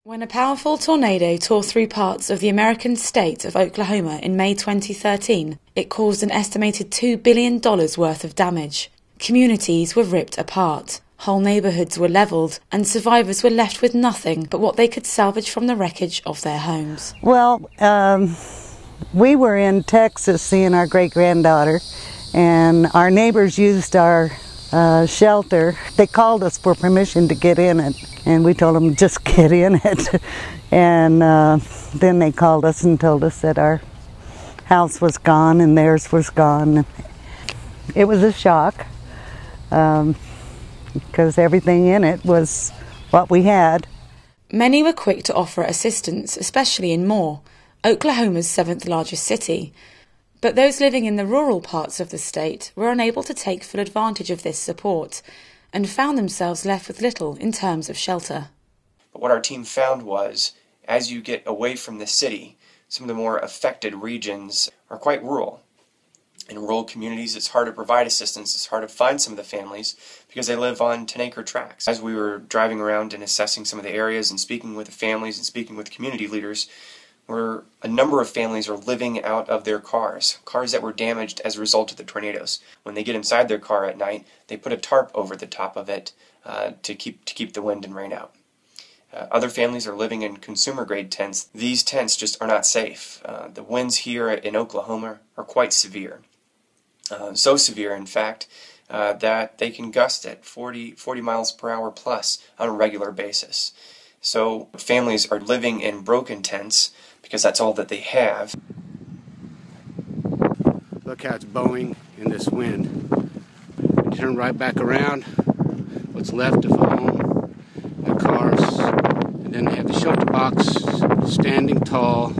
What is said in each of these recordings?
When a powerful tornado tore through parts of the American state of Oklahoma in May 2013, it caused an estimated $2 billion worth of damage. Communities were ripped apart, whole neighborhoods were leveled, and survivors were left with nothing but what they could salvage from the wreckage of their homes. Well, we were in Texas seeing our great-granddaughter, and our neighbors used our shelter. They called us for permission to get in it, and we told them just get in it. And then they called us and told us that our house was gone and theirs was gone. It was a shock because everything in it was what we had. Many were quick to offer assistance, especially in Moore, Oklahoma's 7th largest city. But those living in the rural parts of the state were unable to take full advantage of this support and found themselves left with little in terms of shelter. But what our team found was, as you get away from the city, some of the more affected regions are quite rural. In rural communities, it's hard to provide assistance, it's hard to find some of the families because they live on 10-acre tracts. As we were driving around and assessing some of the areas and speaking with the families and speaking with community leaders, where a number of families are living out of their cars that were damaged as a result of the tornadoes. When they get inside their car at night, they put a tarp over the top of it to keep the wind and rain out. Other families are living in consumer-grade tents. These tents just are not safe. The winds here in Oklahoma are quite severe. So severe, in fact, that they can gust at 40 miles per hour plus on a regular basis. So families are living in broken tents because that's all that they have. Look how it's bowing in this wind. You turn right back around, what's left of home, the cars, and then they have the ShelterBox standing tall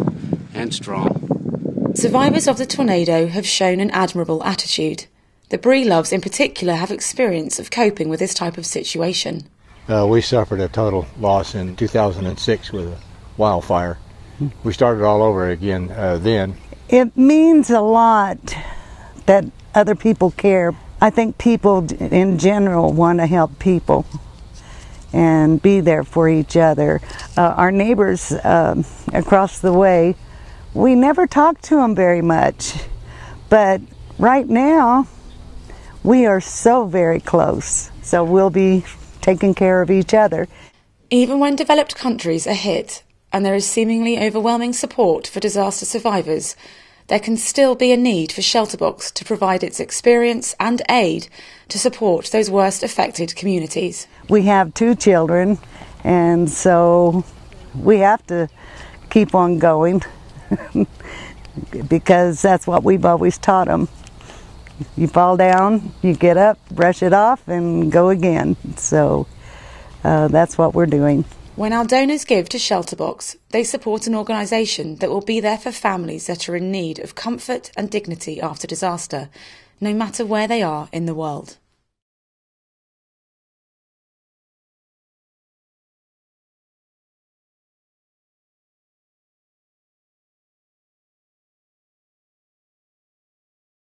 and strong. Survivors of the tornado have shown an admirable attitude. The Breloves in particular have experience of coping with this type of situation. We suffered a total loss in 2006 with a wildfire. We started all over again then. It means a lot that other people care. I think people in general want to help people and be there for each other. Our neighbors across the way, we never talk to them very much, but right now we are so very close, so we'll be taking care of each other. Even when developed countries are hit and there is seemingly overwhelming support for disaster survivors, there can still be a need for ShelterBox to provide its experience and aid to support those worst affected communities. We have 2 children, and so we have to keep on going because that's what we've always taught them. You fall down, you get up, brush it off, and go again. So that's what we're doing. When our donors give to ShelterBox, they support an organisation that will be there for families that are in need of comfort and dignity after disaster, no matter where they are in the world.